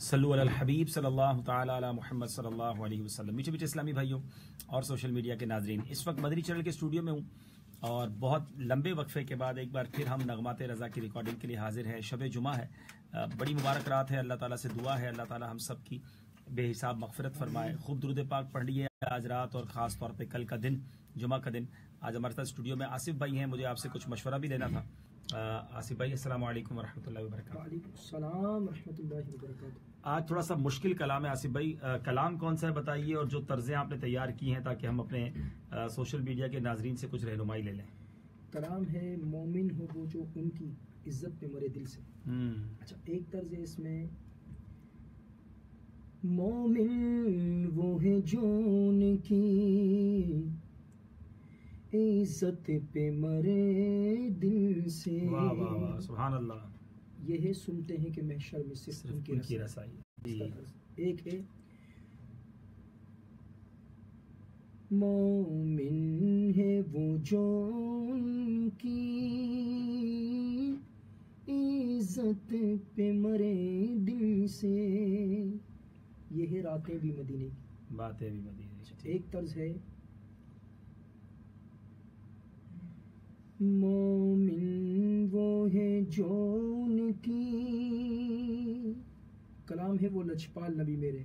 सल्लु अलल हबीब सल्लल्लाहु तआला अला मुहम्मद सल्लल्लाहु अलैहि वसल्लम। मीठे मीठे इस्लामी भाइयों और सोशल मीडिया के नाजरीन, इस वक्त मदनी चैनल के स्टूडियो में हूँ और बहुत लंबे वक्फे के बाद एक बार फिर हम नगमात रज़ा की रिकॉर्डिंग के लिए हाजिर है। शब जुमा है, बड़ी मुबारक रात है। अल्लाह ताला से दुआ है अल्लाह ताला हम सब की बेहिसाब मगफिरत फरमाए। खूब दुरूद पाक पढ़ लिए आज रात और ख़ास तौर पे कल का दिन, जुमा का दिन। आज हमारे साथ स्टूडियो में आसिफ भाई हैं। मुझे आपसे कुछ मशवरा भी लेना था। आसिफ भाई, अस्सलाम वालेकुम वरहमतुल्लाहि वबरकातुहू। वालेकुम सलाम रहमतुल्लाहि वबरकातुहू। आज थोड़ा सा मुश्किल कलाम है आसिफ भाई, कलाम कौन सा है बताइए, और जो तर्जें आपने तैयार की हैं ताकि हम अपने सोशल मीडिया के नाजरीन से कुछ रहनुमाई ले लें। कलाम है मोमिन हो वो जो उनकी इज्जत पे मरे दिल से। अच्छा, एक तर्ज है इसमें, मोमिन वो है जो उनकी इज्जत पे मरे दिल से। वाह वाह वाह, सुभान अल्लाह। ये है सुनते हैं कि महशर में सिर्फ उनकी रसाई। एक है मोमिन है वो जो उनकी इज्जत पे मरे दिल से। ये है रातें भी मदीने की, बातें भी मदीने की। एक तर्ज है मोमिन वो है जो उनकी, कलाम है वो लजपाल नबी मेरे।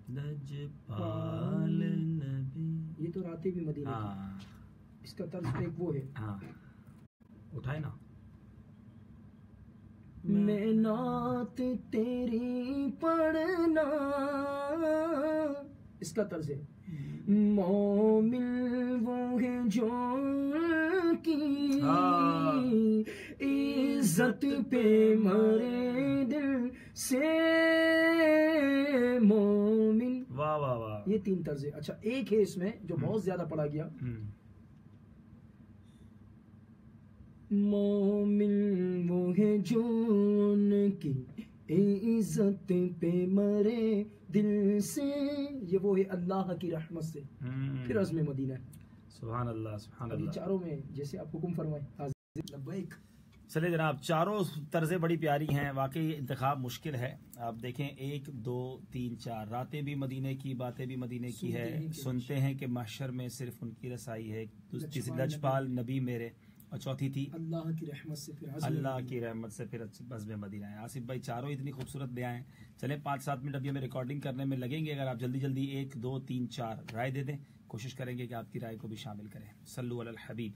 लजपाल नबी, ये तो रातें भी मदीने हाँ। की। इसका तर्ज पे एक वो है, हाँ उठाए ना, मैं नात तेरी पढ़ना। इसका तर्ज है मोमिन वो है जो की इज्जत पे मरे दिल से। मोमिन, वाह वाह वाह। ये तीन तर्ज है। अच्छा, एक है इसमें जो बहुत ज्यादा पढ़ा गया, मोमिन वो है जो उनकी इज्जत पे मरे दिल से। ये वो है अल्लाह की रहमत से, फिर अज़्म मदीना। सुभान अल्लाह सुभान अल्लाह। चारों में जैसे आप हुक्म फरमाए। लब्बैक। चले जनाब, चारों तर्जें बड़ी प्यारी हैं। वाकई इंतखाब मुश्किल है। आप देखें, 1 2 3 4 रातें भी मदीने की, बातें भी मदीने की है। सुनते हैं कि महशर में सिर्फ उनकी रसाई है। लजपाल नबी मेरे, और चौथी थी अल्लाह की रहमत से फिर अज़्म मदीना है। आसिफ भाई, चारों इतनी खूबसूरत बयां हैं। चलें 5-7 मिनट अभी हमें रिकॉर्डिंग करने में लगेंगे। अगर आप जल्दी जल्दी 1 2 3 4 राय दे दें, कोशिश करेंगे कि आपकी राय को भी शामिल करें। सल्लु अलल हबीब।